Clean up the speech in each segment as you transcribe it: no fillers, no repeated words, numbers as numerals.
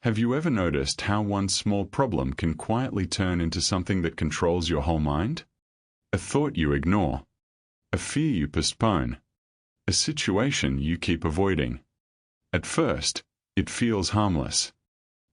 Have you ever noticed how one small problem can quietly turn into something that controls your whole mind? A thought you ignore, a fear you postpone, a situation you keep avoiding. At first, it feels harmless.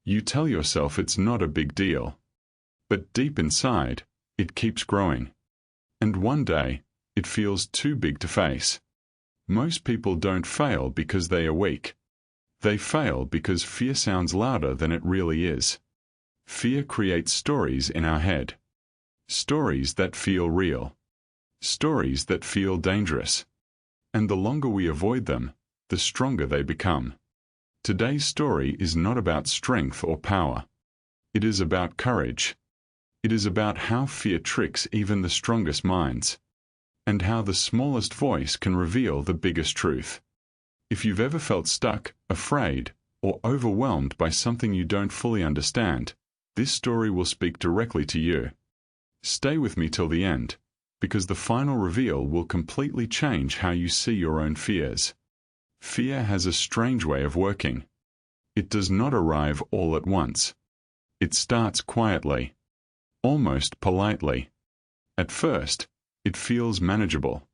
You tell yourself it's not a big deal. But deep inside, it keeps growing. And one day, it feels too big to face. Most people don't fail because they are weak. They fail because fear sounds louder than it really is. Fear creates stories in our head. Stories that feel real. Stories that feel dangerous. And the longer we avoid them, the stronger they become. Today's story is not about strength or power. It is about courage. It is about how fear tricks even the strongest minds, and how the smallest voice can reveal the biggest truth. If you've ever felt stuck, afraid, or overwhelmed by something you don't fully understand, this story will speak directly to you. Stay with me till the end, because the final reveal will completely change how you see your own fears. Fear has a strange way of working. It does not arrive all at once. It starts quietly, almost politely. At first, it feels manageable.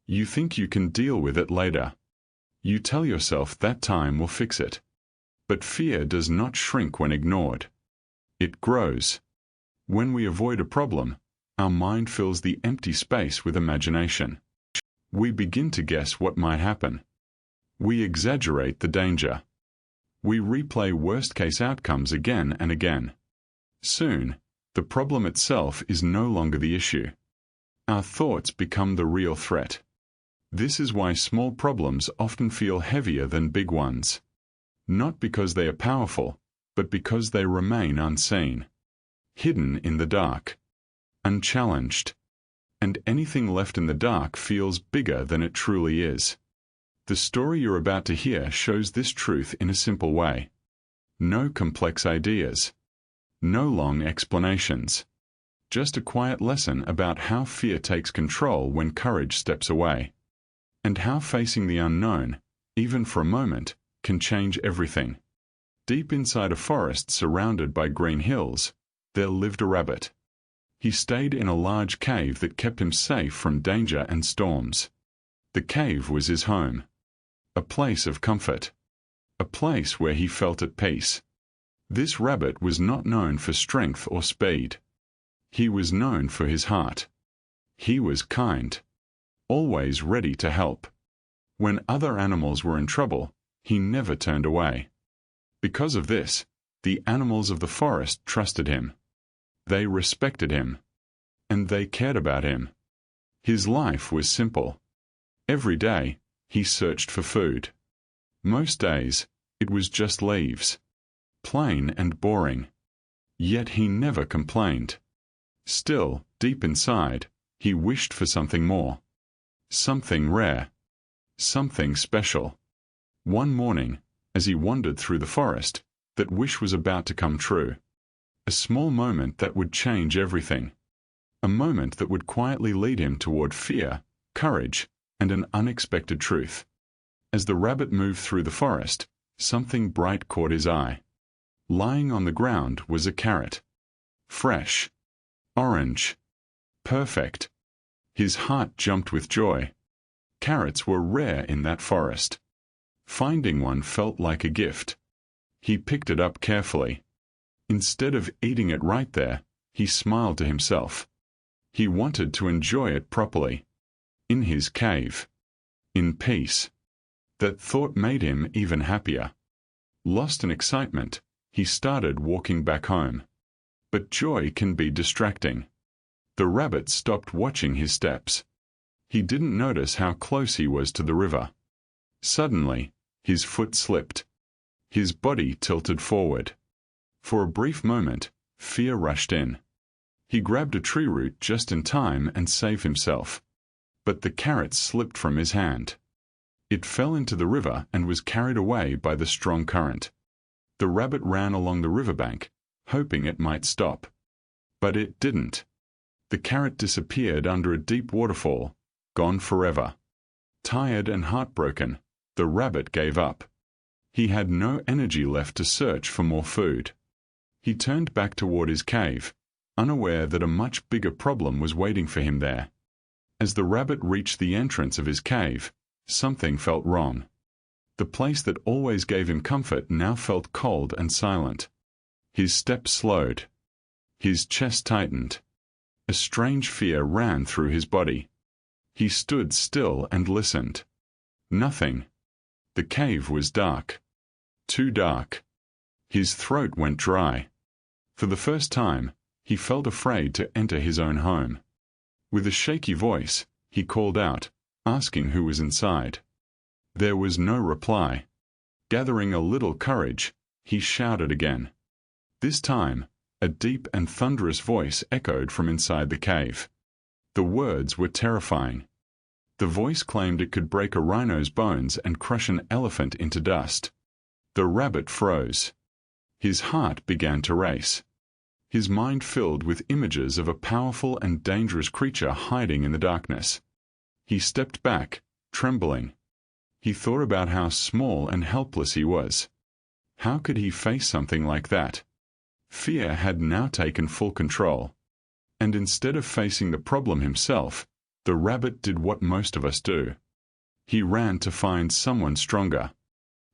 You think you can deal with it later. You tell yourself that time will fix it. But fear does not shrink when ignored. It grows. When we avoid a problem, our mind fills the empty space with imagination. We begin to guess what might happen. We exaggerate the danger. We replay worst-case outcomes again and again. Soon, the problem itself is no longer the issue. Our thoughts become the real threat. This is why small problems often feel heavier than big ones. Not because they are powerful, but because they remain unseen. Hidden in the dark. Unchallenged. And anything left in the dark feels bigger than it truly is. The story you're about to hear shows this truth in a simple way. No complex ideas. No long explanations. Just a quiet lesson about how fear takes control when courage steps away. And how facing the unknown, even for a moment, can change everything. Deep inside a forest surrounded by green hills, there lived a rabbit. He stayed in a large cave that kept him safe from danger and storms. The cave was his home. A place of comfort. A place where he felt at peace. This rabbit was not known for strength or speed. He was known for his heart. He was kind. Always ready to help. When other animals were in trouble, he never turned away. Because of this, the animals of the forest trusted him. They respected him. And they cared about him. His life was simple. Every day, he searched for food. Most days, it was just leaves. Plain and boring. Yet he never complained. Still, deep inside, he wished for something more. Something rare. Something special. One morning, as he wandered through the forest, that wish was about to come true. A small moment that would change everything. A moment that would quietly lead him toward fear, courage, and an unexpected truth. As the rabbit moved through the forest, something bright caught his eye. Lying on the ground was a carrot. Fresh. Orange. Perfect. His heart jumped with joy. Carrots were rare in that forest. Finding one felt like a gift. He picked it up carefully. Instead of eating it right there, he smiled to himself. He wanted to enjoy it properly. In his cave. In peace. That thought made him even happier. Lost in excitement, he started walking back home. But joy can be distracting. The rabbit stopped watching his steps. He didn't notice how close he was to the river. Suddenly, his foot slipped. His body tilted forward. For a brief moment, fear rushed in. He grabbed a tree root just in time and saved himself. But the carrot slipped from his hand. It fell into the river and was carried away by the strong current. The rabbit ran along the riverbank, hoping it might stop. But it didn't. The carrot disappeared under a deep waterfall, gone forever. Tired and heartbroken, the rabbit gave up. He had no energy left to search for more food. He turned back toward his cave, unaware that a much bigger problem was waiting for him there. As the rabbit reached the entrance of his cave, something felt wrong. The place that always gave him comfort now felt cold and silent. His steps slowed. His chest tightened. A strange fear ran through his body. He stood still and listened. Nothing. The cave was dark. Too dark. His throat went dry. For the first time, he felt afraid to enter his own home. With a shaky voice, he called out, asking who was inside. There was no reply. Gathering a little courage, he shouted again. This time, a deep and thunderous voice echoed from inside the cave. The words were terrifying. The voice claimed it could break a rhino's bones and crush an elephant into dust. The rabbit froze. His heart began to race. His mind filled with images of a powerful and dangerous creature hiding in the darkness. He stepped back, trembling. He thought about how small and helpless he was. How could he face something like that? Fear had now taken full control. And instead of facing the problem himself, the rabbit did what most of us do. He ran to find someone stronger.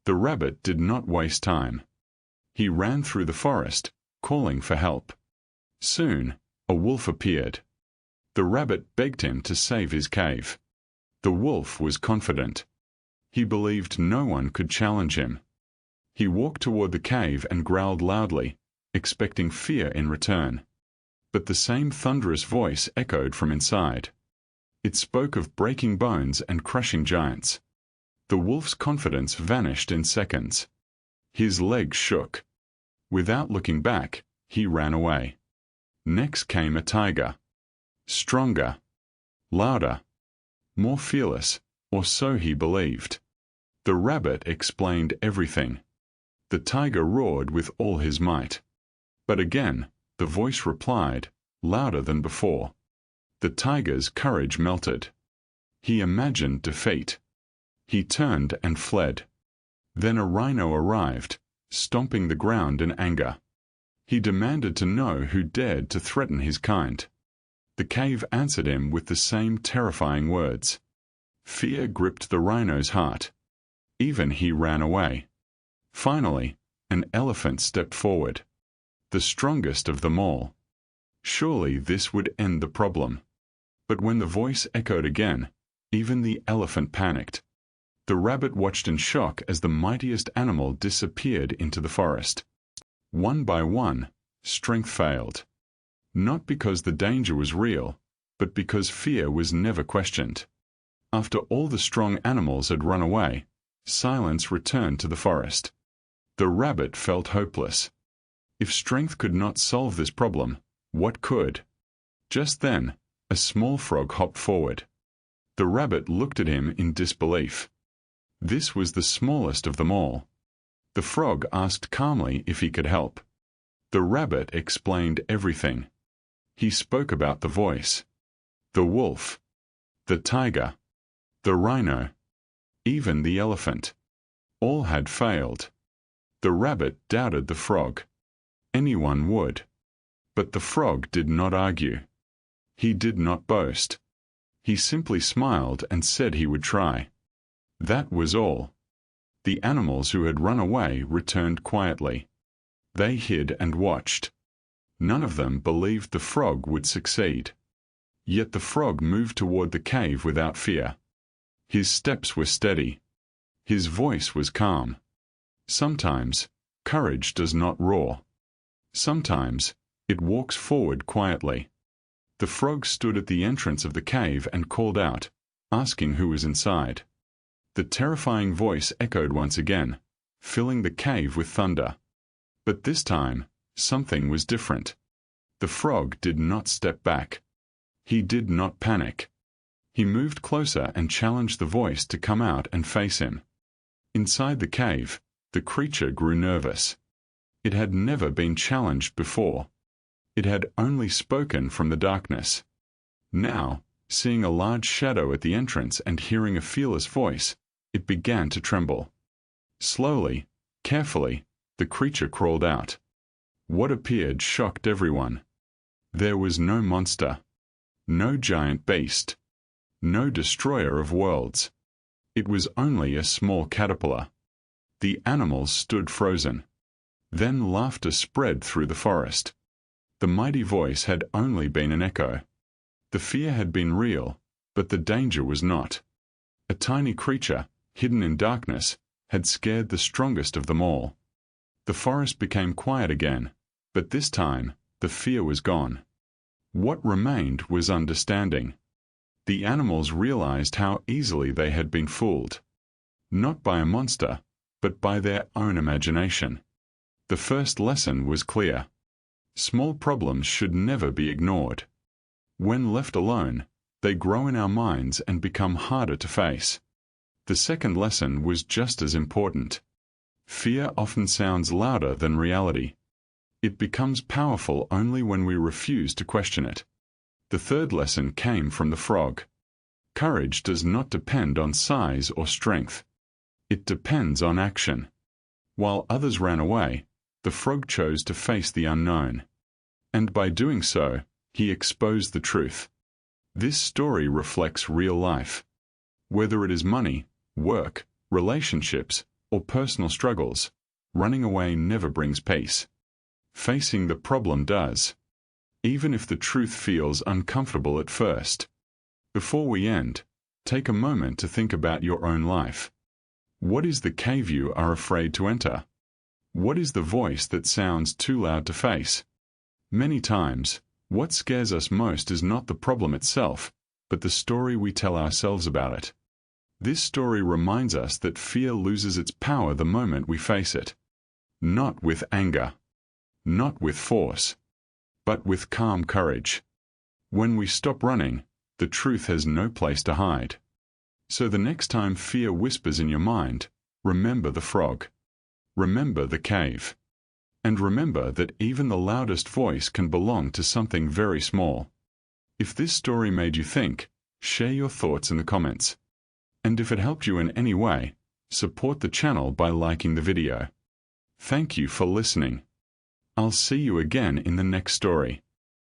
The rabbit did not waste time. He ran through the forest, calling for help. Soon, a wolf appeared. The rabbit begged him to save his cave. The wolf was confident. He believed no one could challenge him. He walked toward the cave and growled loudly, expecting fear in return. But the same thunderous voice echoed from inside. It spoke of breaking bones and crushing giants. The wolf's confidence vanished in seconds. His legs shook. Without looking back, he ran away. Next came a tiger. Stronger, louder, more fearless, or so he believed. The rabbit explained everything. The tiger roared with all his might. But again, the voice replied, louder than before. The tiger's courage melted. He imagined defeat. He turned and fled. Then a rhino arrived, stomping the ground in anger. He demanded to know who dared to threaten his kind. The cave answered him with the same terrifying words. Fear gripped the rhino's heart. Even he ran away. Finally, an elephant stepped forward. The strongest of them all. Surely this would end the problem. But when the voice echoed again, even the elephant panicked. The rabbit watched in shock as the mightiest animal disappeared into the forest. One by one, strength failed. Not because the danger was real, but because fear was never questioned. After all the strong animals had run away, silence returned to the forest. The rabbit felt hopeless. If strength could not solve this problem, what could? Just then, a small frog hopped forward. The rabbit looked at him in disbelief. This was the smallest of them all. The frog asked calmly if he could help. The rabbit explained everything. He spoke about the voice, the wolf, the tiger, the rhino, even the elephant. All had failed. The rabbit doubted the frog. Anyone would. But the frog did not argue. He did not boast. He simply smiled and said he would try. That was all. The animals who had run away returned quietly. They hid and watched. None of them believed the frog would succeed. Yet the frog moved toward the cave without fear. His steps were steady. His voice was calm. Sometimes, courage does not roar. Sometimes, it walks forward quietly. The frog stood at the entrance of the cave and called out, asking who was inside. The terrifying voice echoed once again, filling the cave with thunder. But this time, something was different. The frog did not step back. He did not panic. He moved closer and challenged the voice to come out and face him. Inside the cave, the creature grew nervous. It had never been challenged before. It had only spoken from the darkness. Now, seeing a large shadow at the entrance and hearing a fearless voice, it began to tremble. Slowly, Carefully, the creature crawled out. What appeared shocked everyone. There was no monster, no giant beast, no destroyer of worlds. It was only a small caterpillar. The animals stood frozen. Then laughter spread through the forest. The mighty voice had only been an echo. The fear had been real, but the danger was not. A tiny creature, hidden in darkness, had scared the strongest of them all. The forest became quiet again, but this time the fear was gone. What remained was understanding. The animals realized how easily they had been fooled. Not by a monster, but by their own imagination. The first lesson was clear. Small problems should never be ignored. When left alone, they grow in our minds and become harder to face. The second lesson was just as important. Fear often sounds louder than reality. It becomes powerful only when we refuse to question it. The third lesson came from the frog. Courage does not depend on size or strength. It depends on action. While others ran away, the frog chose to face the unknown. And by doing so, he exposed the truth. This story reflects real life. Whether it is money, work, relationships, or personal struggles, running away never brings peace. Facing the problem does, even if the truth feels uncomfortable at first. Before we end, take a moment to think about your own life. What is the cave you are afraid to enter? What is the voice that sounds too loud to face? Many times, what scares us most is not the problem itself, but the story we tell ourselves about it. This story reminds us that fear loses its power the moment we face it. Not with anger, not with force, but with calm courage. When we stop running, the truth has no place to hide. So the next time fear whispers in your mind, remember the frog. Remember the cave. And remember that even the loudest voice can belong to something very small. If this story made you think, share your thoughts in the comments. And if it helped you in any way, support the channel by liking the video. Thank you for listening. I'll see you again in the next story.